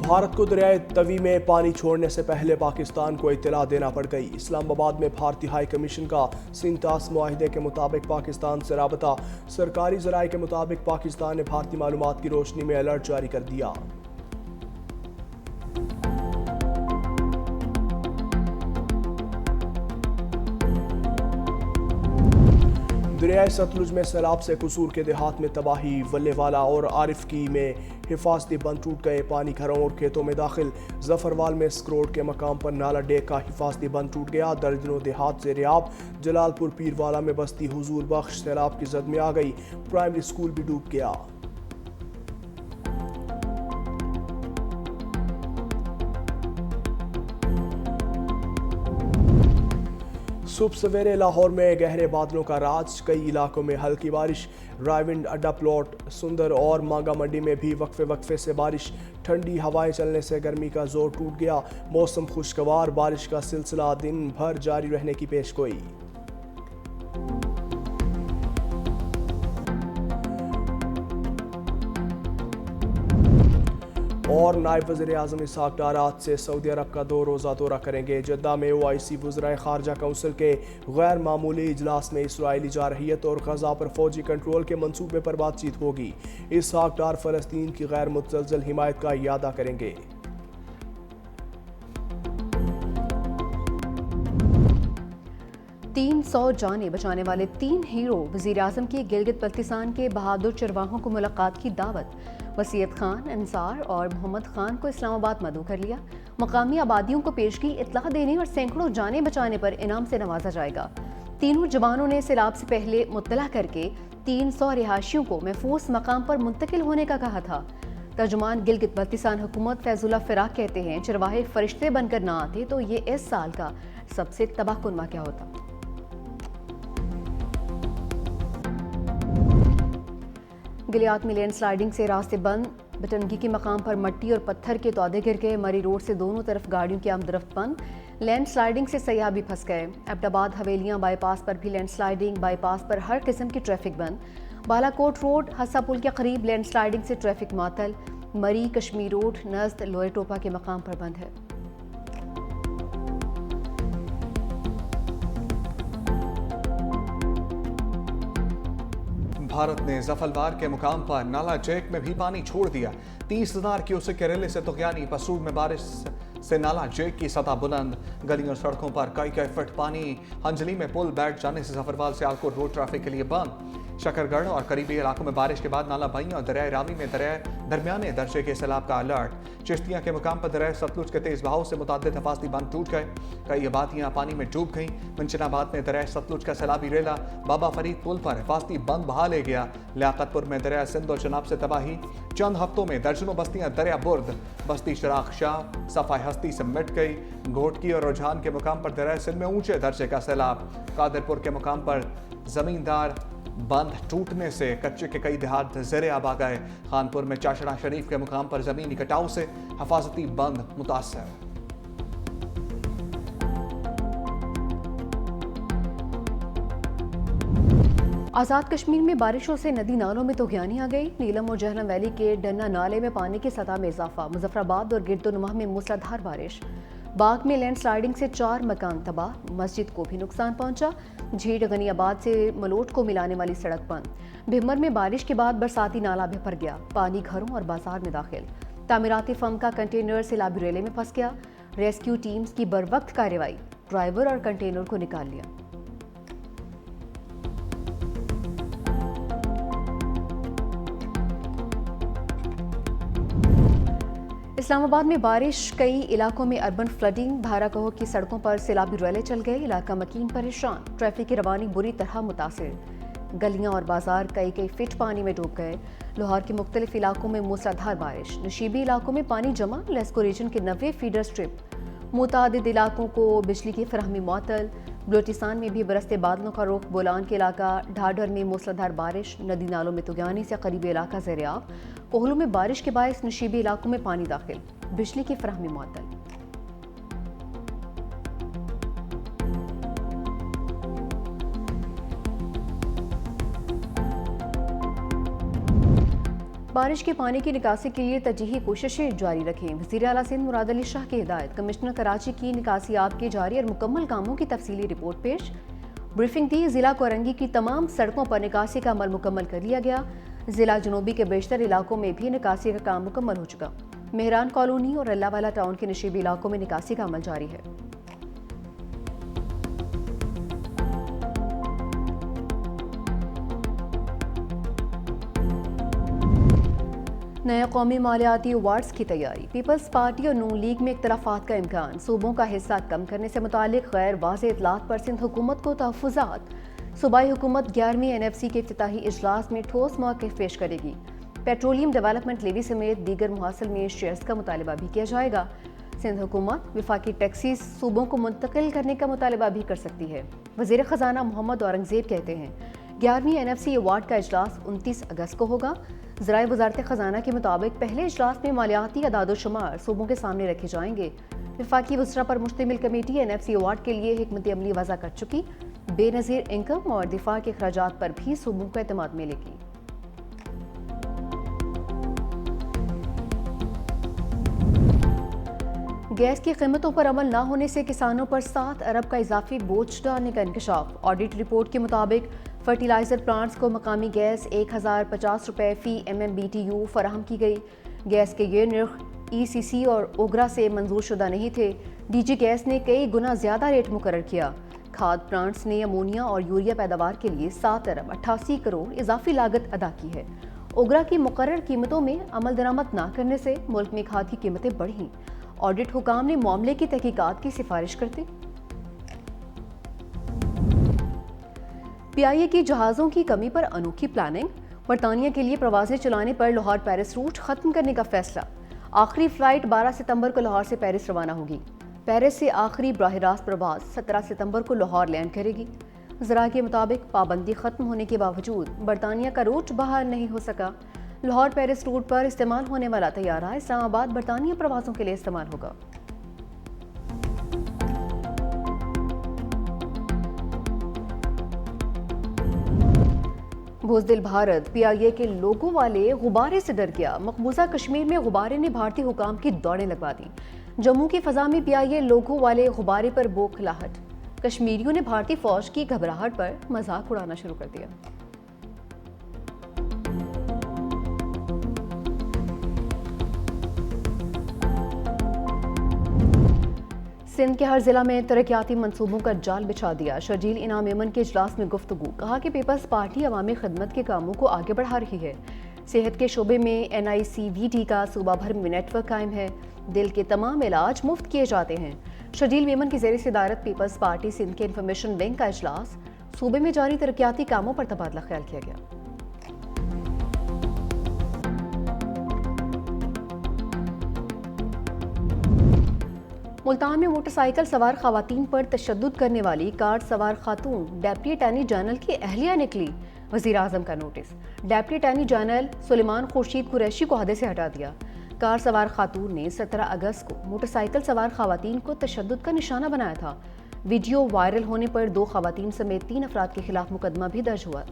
भारत को दरियाए तवी में पानी छोड़ने से पहले पाकिस्तान को इत्तला देना पड़ गई। इस्लामाबाद में भारतीय हाई कमीशन का सिंतास मुआहिदे के मुताबिक पाकिस्तान से राबता। सरकारी जराये के मुताबिक पाकिस्तान ने भारतीय मालूमात की रोशनी में अलर्ट जारी कर दिया। दरियाए सतलुज में सैलाब से कसूर के देहात में तबाही। वल्लेवाला और आरिफकी में हिफाजती बंद टूट गए। पानी घरों और खेतों में दाखिल। जफरवाल में स्क्रोड के मकाम पर नाला डेक का हिफाजती बंद टूट गया। दर्जनों देहात से रियाब। जलालपुर पीरवाला में बस्ती हुजूर बख्श सैलाब की जद में आ गई। प्राइमरी स्कूल भी डूब गया। सुबह सवेरे लाहौर में गहरे बादलों का राज। कई इलाकों में हल्की बारिश। रायविंड अड्डा प्लॉट सुंदर और मांगा मंडी में भी वक्फे वक्फे से बारिश। ठंडी हवाएं चलने से गर्मी का जोर टूट गया। मौसम खुशगवार। बारिश का सिलसिला दिन भर जारी रहने की पेशगोई। और नायब वज़ीर आज़म इसहाक डार आज से सऊदी अरब का 2 रोज़ा दौरा करेंगे। जद्दा में OIC वज़राए ख़ारजा काउंसिल के गैर मामूली इजलास में इसराइली जारहियत और ग़ज़ा पर फ़ौजी कंट्रोल के मंसूबे पर बातचीत होगी। इसहाक डार फ़लस्तीन की गैर मुतज़लज़ल हिमायत का इयादा करेंगे। तीन 100 जानें बचाने वाले 3 हीरो वज़ीर आज़म की गिलगित बल्तिस्तान के बहादुर चरवाहों को मुलाकात की दावत। वसीयत खान, अंसार और मोहम्मद खान को इस्लामाबाद मदऊ कर लिया। मकामी आबादियों को पेशगी इत्तला देने और सैकड़ों जानें बचाने पर इनाम से नवाजा जाएगा। तीनों जवानों ने सैलाब से पहले मुत्तला करके 300 रिहायशियों को महफूज मकाम पर मुंतकिल होने का कहा था। तर्जुमान गिलगित बल्तिस्तान हुकूमत फैजुल्ला फिराक कहते हैं, चरवाहे फरिश्ते बनकर ना आते तो ये इस साल का सबसे तबाहकुन वाक़या होता। गिलियात में लैंडस्लाइडिंग से रास्ते बंद। बटनगी के मकाम पर मट्टी और पत्थर के तौदे गिर गए। मरी रोड से दोनों तरफ गाड़ियों की आमदरफ्त बंद। लैंडस्लाइडिंग से सयाह भी फंस गए। अब्दाबाद हवेलियां बाईपास पर भी लैंडस्लाइडिंग। बाईपास पर हर किस्म की ट्रैफिक बंद। बालाकोट रोड हस्सा पुल के करीब लैंडस्लाइडिंग से ट्रैफिक मातल। मरी कश्मीर रोड नज़द लोए टोपा के मकाम पर बंद है। भारत ने जफलवार के मुकाम पर नाला जैक में भी पानी छोड़ दिया। 30,000 क्यूसेक के रेले से तुगयानी। पसूर में बारिश से नाला जैक की सतह बुलंद। गलियों और सड़कों पर कई फुट पानी। हंजली में पुल बैठ जाने से जफरवाल से आलकोट रोड ट्रैफिक के लिए बंद। शकरगढ़ और करीबी इलाकों में बारिश के बाद नाला बही और दरियाए रावी में दरमियाने दर्जे के सैलाब का अलर्ट। चिश्तियाँ के मुकाम पर दरियाए सतलुज के तेज बहाव से मुतअद्दिद हिफाजती बंद टूट गए। कई आबादियाँ पानी में डूब गईं। मुंशनाबाद में दरियाए सतलुज का सैलाबी रेला बाबा फरीद पुल पर हिफाजती बंद बहा ले गया। लियाकतपुर में दरिया सिंध और चनाब से तबाही। चंद हफ्तों में दर्जनों बस्तियां दरिया बुर्द। बस्ती शराख शाह सफाई हस्ती से मिट गई। घोटकी और रुझान के मुकाम पर दरिया सिंध में ऊंचे दर्जे का सैलाब। कादरपुर के मुकाम पर जमींदार बंद टूटने से कच्चे के कई देहात ज़ेरे आब आ गए। खानपुर में चाशड़ा शरीफ के मुकाम पर जमीनी कटाव से हिफाजती बंद मुतासर। आज़ाद कश्मीर में बारिशों से नदी नालों में तुगयानी आ गई। नीलम और जहलम वैली के डन्ना नाले में पानी की सतह में इजाफा। मुजफ्फराबाद और गिरदोनुमा में मूसलाधार बारिश। बाग में लैंडस्लाइडिंग से 4 मकान तबाह। मस्जिद को भी नुकसान पहुंचा। झीड़ गनियाबाद से मलोट को मिलाने वाली सड़क बंद। भिम्मर में बारिश के बाद बरसाती नाला भी भर गया। पानी घरों और बाजार में दाखिल। तामीराती फर्म का कंटेनर सैलाबी रेले में फंस गया। रेस्क्यू टीम्स की बरवक्त कार्रवाई। ड्राइवर और कंटेनर को निकाल लिया। इस्लामाबाद में बारिश। कई इलाकों में अर्बन फ्लडिंग। धारा कहो की सड़कों पर सैलाबी रेले चल गए। इलाका मकीन परेशान। ट्रैफिक की रवानी बुरी तरह मुतासिर। गलियां और बाजार कई फिट पानी में डूब गए। लाहौर के मुख्तलिफ इलाकों में मूसलाधार बारिश। नशीबी इलाकों में पानी जमा। लेस्को रीजन के 90 फीडर स्ट्रिप। मुतादिद इलाकों को बिजली की फराहमी मुअत्तल। बलोचिस्तान में भी बरसते बादलों का रुख। बोलान के इलाका ढाढर में मूसलाधार बारिश। नदी नालों में तुगयानी से करीबी इलाका ज़ेरे-आब। कोहलू में बारिश के बायस नशीबी इलाकों में पानी दाखिल। बिजली की फराहमी मुअत्तल। बारिश के पानी की निकासी के लिए तजीही कोशिशें जारी रखें। वज़ीर आला सिंध मुराद अली शाह की हिदायत। कमिश्नर कराची की निकासियाब के जारी और मुकम्मल कामों की तफसीली रिपोर्ट पेश। ब्रीफिंग दी। जिला कोरंगी की तमाम सड़कों पर निकासी का अमल मुकम्मल कर लिया गया। जिला जनूबी के बेशतर इलाकों में भी निकासी का काम मुकम्मल हो चुका। मेहरान कॉलोनी और अल्लाहवाला टाउन के नशीबी इलाकों में निकासी का अमल जारी है। नए कौमी मालियाती अवार्ड्स की तैयारी। पीपल्स पार्टी और नून लीग में इख्तलाफात का इम्कान। सूबों का हिस्सा कम करने से मुतालिक गैर वाज़ेह इतलात पर सिंध हुकूमत को तहफ़्फ़ुज़ात। सूबाई हुकूमत 11वीं NFC के इफ्तिताही इजलास में ठोस मौक़िफ़ पेश करेगी। पेट्रोलियम डेवलपमेंट लेवी समेत दीगर मुहासिल में शेयर्स का मुतालबा भी किया जाएगा। सिंध हुकूमत विफाकी टैक्सीज सूबों को मुंतकिल करने का मुतालबा भी कर सकती है। वज़ीर ख़जाना मोहम्मद औरंगज़ेब कहते हैं 11वीं NFC अवार्ड का इजलास 29 अगस्त को होगा। ज़राए वज़ारत ख़जाना के मुताबिक पहले इजलास में मालियाती अदाद-ओ-शुमार सूबों के सामने रखे जाएंगे। विफाकी वज़रा पर मुश्तमिल कमेटी NFC अवार्ड के लिए हिकमत अमली वज़ा कर चुकी। बेनज़ीर इनकम और दिफा के अखराजात पर भी सूबों को एतमाद मिलेगी। गैस की कीमतों पर अमल न होने से किसानों पर 7 अरब का इजाफी बोझ डालने का इंकशाफ। ऑडिट रिपोर्ट के मुताबिक फर्टिलाइजर प्लांट्स को मकामी गैस 1050 रुपये फ़ी MMBTU फराहम की गई। गैस के ये निर्ख ECC और ओगरा से मंजूर शुदा नहीं थे। DG गैस ने कई गुना ज़्यादा रेट मुकर्रर किया। खाद प्लांट्स ने अमोनिया और यूरिया पैदावार के लिए 7 अरब 88 करोड़ इजाफी लागत अदा की है। ओगरा की मुकर्रर कीमतों में अमल दरामद न करने से मुल्क में खाद की कीमतें बढ़ीं। ऑडिट हुकाम ने मामले की तहकीकात की सिफारिश करते। PIA की जहाज़ों की कमी पर अनोखी प्लानिंग। बरतानिया के लिए प्रवासें चलाने पर लाहौर पेरिस रूट खत्म करने का फैसला। आखिरी फ्लाइट 12 सितंबर को लाहौर से पेरिस रवाना होगी। पेरिस से आखिरी बराह रास्त प्रवास 17 सितंबर को लाहौर लैंड करेगी। ज़रा के मुताबिक पाबंदी खत्म होने के बावजूद बरतानिया का रूट बहाल नहीं हो सका। लाहौर पेरिस रूट पर इस्तेमाल होने वाला तैयारा इस्लामाबाद बरतानिया प्रवासों के लिए इस्तेमाल होगा। बुज़दिल भारत PIA के लोगों वाले गुब्बारे से डर गया। मकबूजा कश्मीर में गुब्बारे ने भारतीय हुकाम की दौड़ें लगवा दी। जम्मू की फ़ज़ा में PIA लोगों वाले गुब्बारे पर बौखलाहट। कश्मीरियों ने भारतीय फ़ौज की घबराहट पर मजाक उड़ाना शुरू कर दिया। सिंध के हर जिला में तरक्याती मंसूबों का जाल बिछा दिया। शर्जील इनाम यमन के इजलास में गुफ्तगू। कहा कि पीपल्स पार्टी अवामी खिदमत के कामों को आगे बढ़ा रही है। सेहत के शोबे में NICVT का सूबा भर में नेटवर्क कायम है। दिल के तमाम इलाज मुफ्त किए जाते हैं। शर्जील यमन की ज़ेर सदारत पीपल्स पार्टी सिंध के इंफॉर्मेशन विंग का इजलास। सूबे में जारी तरक्याती कामों पर तबादला ख्याल किया गया। मुल्तान में मोटरसाइकिल सवार खवातीन पर तशद्दुद करने वाली कार सवार खातून डेप्टी अटॉर्नी जनरल की अहलिया निकली। वज़ीर आज़म का notice. Deputy attorney general Sulaiman Khurshid Qureshi को ओहदे से हटा दिया। कार सवार खातून ने 17 अगस्त को मोटरसाइकिल सवार खवातीन को तशद्दुद का निशाना बनाया था। वीडियो वायरल होने पर 2 खवातीन समेत 3 अफराद के खिलाफ मुकदमा भी दर्ज हुआ।